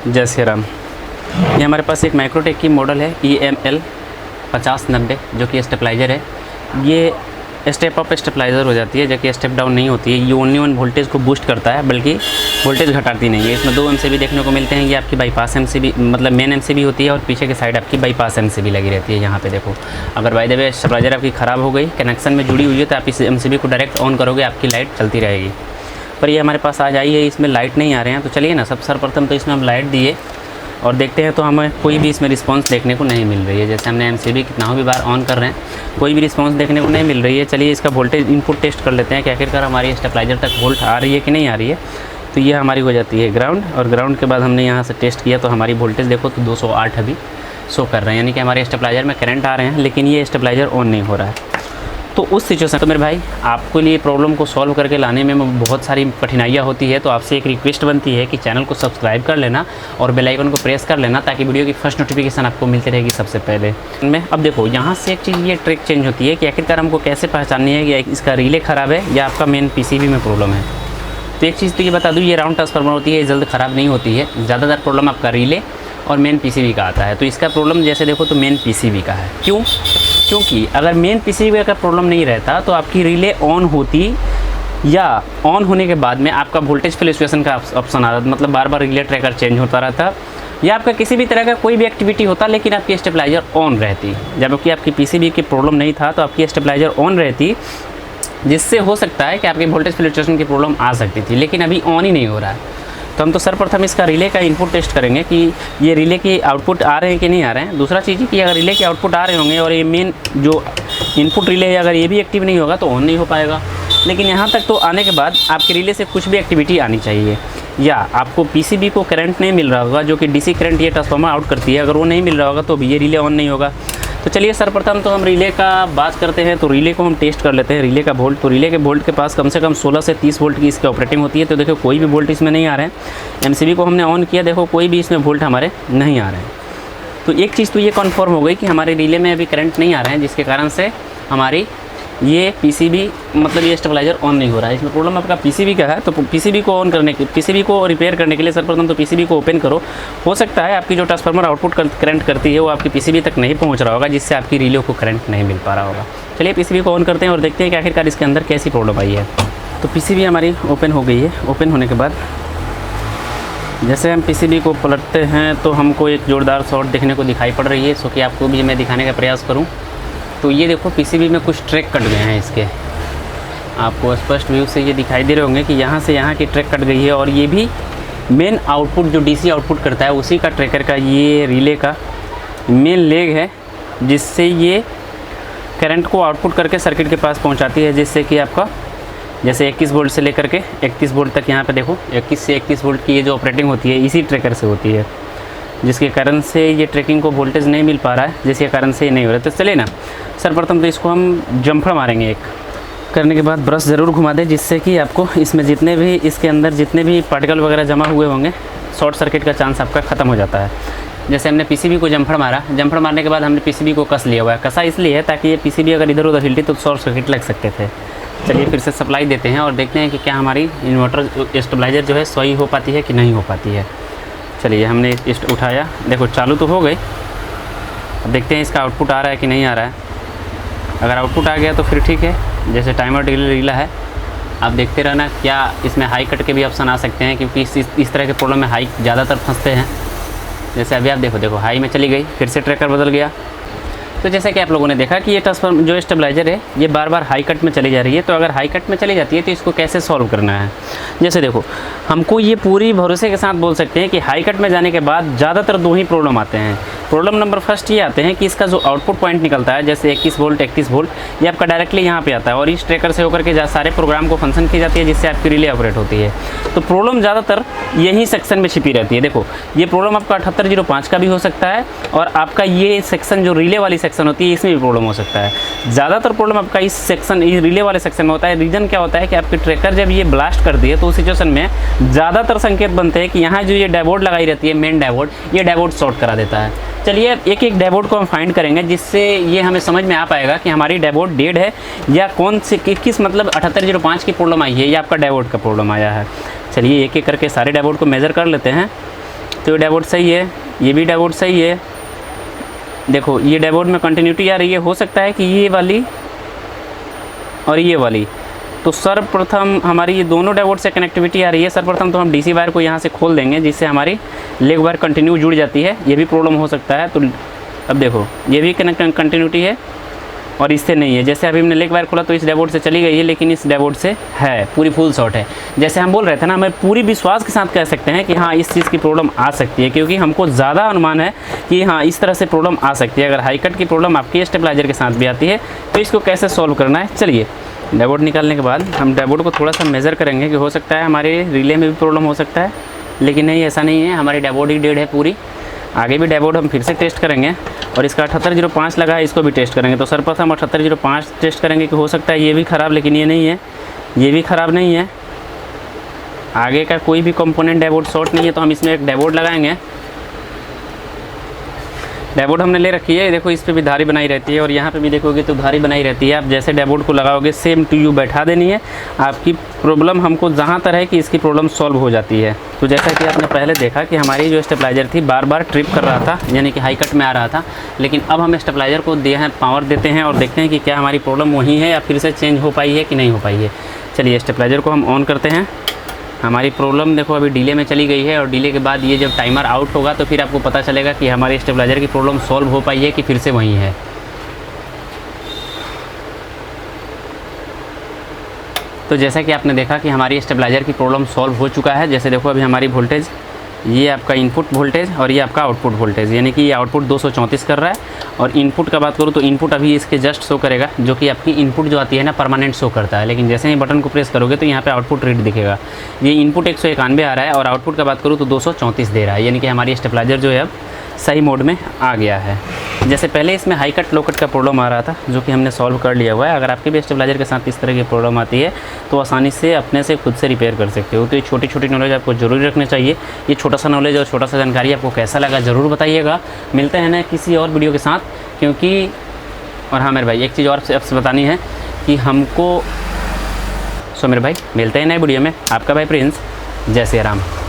जय श्री राम। ये हमारे पास एक माइक्रोटेक की मॉडल है EML 5090 जो कि स्टेबलाइज़र है। ये स्टेप अप स्टेबलाइज़र हो जाती है, जो कि स्टेप डाउन नहीं होती है। ये ओनली वन वोल्टेज को बूस्ट करता है, बल्कि वोल्टेज घटाती नहीं है। इसमें 2 MCB देखने को मिलते हैं। ये आपकी बाईपास MCB मतलब मेन MCB होती है और पीछे की साइड आपकी बाईपास MCB लगी रहती है। यहाँ पे देखो, अगर बाय द वे स्टेबलाइज़र आपकी ख़राब हो गई, कनेक्शन में जुड़ी हुई है, तो आप इस MCB को डायरेक्ट ऑन करोगे, आपकी लाइट चलती रहेगी। पर ये हमारे पास आज आई है, इसमें लाइट नहीं आ रहे हैं। तो चलिए ना, सर्वप्रथम तो इसमें हम लाइट दिए और देखते हैं, तो हमें कोई भी इसमें रिस्पांस देखने को नहीं मिल रही है। जैसे हमने MCB कितना भी बार ऑन कर रहे हैं, कोई भी रिस्पांस देखने को नहीं मिल रही है। चलिए इसका वोल्टेज इनपुट टेस्ट कर लेते हैं कि आखिरकार हमारी स्टेबलाइज़र तक वोल्ट आ रही है कि नहीं आ रही है। तो ये हमारी हो जाती है ग्राउंड, और ग्राउंड के बाद हमने यहाँ से टेस्ट किया तो हमारी वोल्टेज देखो तो 208 अभी शो कर रहे हैं, यानी कि हमारे स्टेबलाइज़र में करंट आ रहे हैं, लेकिन ये स्टेबलाइज़र ऑन नहीं हो रहा है। तो उस सिचुएशन तो मेरे भाई, आपके लिए प्रॉब्लम को सॉल्व करके लाने में बहुत सारी कठिनाइयाँ होती है। तो आपसे एक रिक्वेस्ट बनती है कि चैनल को सब्सक्राइब कर लेना और बेल आइकन को प्रेस कर लेना, ताकि वीडियो की फर्स्ट नोटिफिकेशन आपको मिलती रहेगी सबसे पहले। मैं अब देखो, यहाँ से एक चीज़ ये ट्रिक चेंज होती है कि आखिरकार हमको कैसे पहचाननी है कि इसका रिले ख़राब है या आपका मेन PCB में प्रॉब्लम है। तो एक चीज़ तो ये बता दूँ, ये राउंड ट्रांसफार्मर होती है, जल्द ख़राब नहीं होती है। ज़्यादातर प्रॉब्लम आपका रिले और मेन PCB का आता है। तो इसका प्रॉब्लम जैसे देखो तो मेन PCB का है। क्यों? क्योंकि अगर मेन PCB का प्रॉब्लम नहीं रहता तो आपकी रिले ऑन होती, या ऑन होने के बाद में आपका वोल्टेज फ्लक्चुएशन का ऑप्शन आ रहा था, मतलब बार बार रिले ट्रैकर चेंज होता रहता, या आपका किसी भी तरह का कोई भी एक्टिविटी होता लेकिन आपकी स्टेबलाइज़र ऑन रहती। जबकि आपकी PCB की प्रॉब्लम नहीं था तो आपकी स्टेबलाइज़र ऑन रहती, जिससे हो सकता है कि आपके वोल्टेज फ्लक्चुएशन की प्रॉब्लम आ सकती थी, लेकिन अभी ऑन ही नहीं हो रहा है। तो हम तो सर्वप्रथम इसका रिले का इनपुट टेस्ट करेंगे कि ये रिले के आउटपुट आ रहे हैं कि नहीं आ रहे हैं। दूसरा चीज़ कि अगर रिले के आउटपुट आ रहे होंगे और ये मेन जो इनपुट रिले है अगर ये भी एक्टिव नहीं होगा तो ऑन नहीं हो पाएगा। लेकिन यहाँ तक तो आने के बाद आपके रिले से कुछ भी एक्टिविटी आनी चाहिए, या आपको PCB को करंट नहीं मिल रहा होगा, जो कि DC करंट ये ट्रांसफार्मर आउट करती है, अगर वो नहीं मिल रहा होगा तो भी ये रिले ऑन नहीं होगा। तो चलिए सर्वप्रथम तो हम रिले का बात करते हैं। तो रिले को हम टेस्ट कर लेते हैं, रिले का वोल्ट। तो रिले के वोल्ट के पास कम से कम 16 से 30 वोल्ट की इसकी ऑपरेटिंग होती है। तो देखो कोई भी वोल्ट इसमें नहीं आ रहे हैं। MCB को हमने ऑन किया, देखो कोई भी इसमें वोल्ट हमारे नहीं आ रहे हैं। तो एक चीज़ तो ये कन्फर्म हो गई कि हमारे रिले में अभी करंट नहीं आ रहे हैं, जिसके कारण से हमारी ये PCB मतलब ये स्टेबलाइज़र ऑन नहीं हो रहा है। इसमें प्रॉब्लम आपका PCB का है। तो PCB को ऑन करने के, PCB को रिपेयर करने के लिए सर्वप्रथम तो PCB को ओपन करो। हो सकता है आपकी जो ट्रांसफार्मर आउटपुट करंट करती है वो आपकी PCB तक नहीं पहुंच रहा होगा, जिससे आपकी रिले को करंट नहीं मिल पा रहा होगा। चलिए PCB को ऑन करते हैं और देखते हैं कि आखिरकार इसके अंदर कैसी प्रॉब्लम आई है। तो PCB हमारी ओपन हो गई है। ओपन होने के बाद जैसे हम PCB को पलटते हैं तो हमको एक जोरदार शॉर्ट देखने को दिखाई पड़ रही है। सो कि आपको भी मैं दिखाने का प्रयास करूँ तो ये देखो PCB में कुछ ट्रैक कट गए हैं इसके, आपको स्पष्ट व्यू से ये दिखाई दे रहे होंगे कि यहाँ से यहाँ की ट्रैक कट गई है। और ये भी मेन आउटपुट जो DC आउटपुट करता है उसी का ट्रैकर का ये रिले का मेन लेग है, जिससे ये करंट को आउटपुट करके सर्किट के पास पहुँचाती है, जिससे कि आपका जैसे 21 वोल्ट से लेकर के 31 वोल्ट तक, यहाँ पे देखो 21 से 31 वोल्ट की ये जो ऑपरेटिंग होती है इसी ट्रैकर से होती है, जिसके कारण से ये ट्रैकिंग को वोल्टेज नहीं मिल पा रहा है, जिसके कारण से ये नहीं हो रहा है। तो चलिए ना, सर्वप्रथम तो इसको हम जम्फर मारेंगे एक। करने के बाद ब्रश ज़रूर घुमा दें, जिससे कि आपको इसमें जितने भी इसके अंदर जितने भी पार्टिकल वगैरह जमा हुए होंगे, शॉर्ट सर्किट का चांस आपका ख़त्म हो जाता है। जैसे हमने PCB को जम्फर मारा, जम्फर मारने के बाद हमने PCB को कस लिया हुआ है। कसा इसलिए है ताकि ये PCB अगर इधर उधर हिलती तो शॉर्ट सर्किट लग सकते थे। चलिए फिर से सप्लाई देते हैं और देखते हैं कि क्या हमारी इन्वर्टर स्टेबलाइज़र जो है सही हो पाती है कि नहीं हो पाती है। चलिए हमने उठाया, देखो चालू तो हो गई। अब देखते हैं इसका आउटपुट आ रहा है कि नहीं आ रहा है। अगर आउटपुट आ गया तो फिर ठीक है, जैसे टाइमर रिला है। आप देखते रहना, क्या इसमें हाई कट के भी ऑप्शन आ सकते हैं, क्योंकि इस तरह के प्रॉब्लम में हाई ज़्यादातर फंसते हैं। जैसे अभी आप देखो हाई में चली गई, फिर से ट्रैकर बदल गया। तो जैसे कि आप लोगों ने देखा कि ये ट्रांसफार्मर जो स्टेबलाइज़र है ये बार बार हाई कट में चली जा रही है। तो अगर हाई कट में चली जाती है तो इसको कैसे सॉल्व करना है। जैसे देखो, हमको ये पूरी भरोसे के साथ बोल सकते हैं कि हाई कट में जाने के बाद ज़्यादातर 2 ही प्रॉब्लम आते हैं। प्रॉब्लम नंबर फर्स्ट ये आते हैं कि इसका जो आउटपुट पॉइंट निकलता है, जैसे 21 वोल्ट 31 वोल्ट, ये आपका डायरेक्टली यहाँ पे आता है और इस ट्रैकर से होकर के सारे प्रोग्राम को फंक्शन की जाती है, जिससे आपकी रिले ऑपरेट होती है। तो प्रॉब्लम ज़्यादातर यही सेक्शन में छिपी रहती है। देखो ये प्रॉब्लम आपका 7805 का भी हो सकता है, और आपका ये सेक्शन जो रिले वाली सेक्शन होती है इसमें भी प्रॉब्लम हो सकता है। ज़्यादातर प्रॉब्लम आपका इस सेक्शन, इस रिले वाले सेक्शन में होता है। रीज़न क्या होता है कि आपके ट्रैकर जब ये ब्लास्ट कर दिए तो उस सिचुएशन में ज़्यादातर संकेत बनते हैं कि यहाँ जो ये डायोड लगाई रहती है, मेन डायोड, ये डायोड शॉर्ट करा देता है। चलिए एक एक डायोड को हम फाइंड करेंगे, जिससे ये हमें समझ में आ पाएगा कि हमारी डायोड डेड है या कौन से किस मतलब 7805 की प्रॉब्लम आई है या आपका डायोड का प्रॉब्लम आया है। चलिए एक एक करके सारे डायोड को मेज़र कर लेते हैं तो ये डैशबोर्ड सही है, ये भी डैशबोर्ड सही है। देखो ये डैशबोर्ड में कंटिन्यूटी आ रही है, हो सकता है कि ये वाली और ये वाली, तो सर्वप्रथम हमारी ये दोनों डैशबोर्ड से कनेक्टिविटी आ रही है। सर्वप्रथम तो हम डीसी वायर को यहाँ से खोल देंगे, जिससे हमारी लेग वायर कंटिन्यू जुड़ जाती है। ये भी प्रॉब्लम हो सकता है। तो अब देखो ये भी कंटिन्यूटी है और इससे नहीं है। जैसे अभी हमने लेग वायर खोला तो इस डैशबोर्ड से चली गई है, लेकिन इस डैशबोर्ड से है, पूरी फुल शॉर्ट है। जैसे हम बोल रहे थे ना, हमें पूरी विश्वास के साथ कह सकते हैं कि हाँ इस चीज़ की प्रॉब्लम आ सकती है, क्योंकि हमको ज़्यादा अनुमान है कि हाँ इस तरह से प्रॉब्लम आ सकती है। अगर हाई कट की प्रॉब्लम आपकी स्टेबलाइजर के साथ भी आती है तो इसको कैसे सॉल्व करना है, चलिए। डैशबोर्ड निकालने के बाद हम डैशबोर्ड को थोड़ा सा मेज़र करेंगे कि हो सकता है हमारे रिले में भी प्रॉब्लम हो सकता है, लेकिन नहीं, ऐसा नहीं है। हमारी डैशबोर्ड ही डेड है पूरी। आगे भी डैशबोर्ड हम फिर से टेस्ट करेंगे और इसका 7805 लगा है, इसको भी टेस्ट करेंगे। तो सर्वप्रथम 7805 टेस्ट करेंगे कि हो सकता है ये भी ख़राब, लेकिन ये नहीं है, ये भी ख़राब नहीं है। आगे का कोई भी कंपोनेंट डैशबोर्ड शॉर्ट नहीं है, तो हम इसमें एक डैशबोर्ड लगाएंगे। डैशबोर्ड हमने ले रखी है, देखो इस पर भी धारी बनाई रहती है और यहाँ पे भी देखोगे तो धारी बनाई रहती है। आप जैसे डैशबोर्ड को लगाओगे सेम टू यू बैठा देनी है। आपकी प्रॉब्लम हमको जहाँ तक है कि इसकी प्रॉब्लम सॉल्व हो जाती है। तो जैसा कि आपने पहले देखा कि हमारी जो स्टेबलाइजर थी बार बार ट्रिप कर रहा था, यानी कि हाई कट में आ रहा था, लेकिन अब हम स्टेबलाइजर को पावर देते हैं और देखते हैं कि क्या हमारी प्रॉब्लम वही है या फिर से चेंज हो पाई है कि नहीं हो पाई है। चलिए स्टेबलाइजर को हम ऑन करते हैं। हमारी प्रॉब्लम देखो अभी डिले में चली गई है और डिले के बाद ये जब टाइमर आउट होगा तो फिर आपको पता चलेगा कि हमारे स्टेबलाइजर की प्रॉब्लम सॉल्व हो पाई है कि फिर से वही है। तो जैसा कि आपने देखा कि हमारी स्टेबलाइजर की प्रॉब्लम सॉल्व हो चुका है। जैसे देखो अभी हमारी वोल्टेज, ये आपका इनपुट वोल्टेज और ये आपका आउटपुट वोल्टेज, यानी कि ये आउटपुट 234 कर रहा है और इनपुट का बात करूँ तो इनपुट अभी इसके जस्ट शो करेगा, जो कि आपकी इनपुट जो आती है ना परमानेंट शो करता है। लेकिन जैसे ही बटन को प्रेस करोगे तो यहाँ पे आउटपुट रीड दिखेगा। ये इनपुट 191 आ रहा है और आउटपुट का बात करूँ तो 234 दे रहा है, यानी कि हमारी स्टेबलाइजर जो है अब सही मोड में आ गया है। जैसे पहले इसमें हाई कट लो कट का प्रॉब्लम आ रहा था, जो कि हमने सॉल्व कर लिया हुआ है। अगर आपके भी स्टेबलाइजर के साथ इस तरह की प्रॉब्लम आती है तो आसानी से अपने से खुद से रिपेयर कर सकते हो। तो ये छोटी छोटी नॉलेज आपको ज़रूर रखनी चाहिए। ये छोटा सा नॉलेज और छोटा सा जानकारी आपको कैसा लगा ज़रूर बताइएगा। मिलते हैं ना किसी और वीडियो के साथ, क्योंकि और हाँ मेरे भाई एक चीज़ और आपसे बतानी है कि हमको मेरे भाई मिलते हैं नए वीडियो में। आपका भाई प्रिंस, जय श्री राम।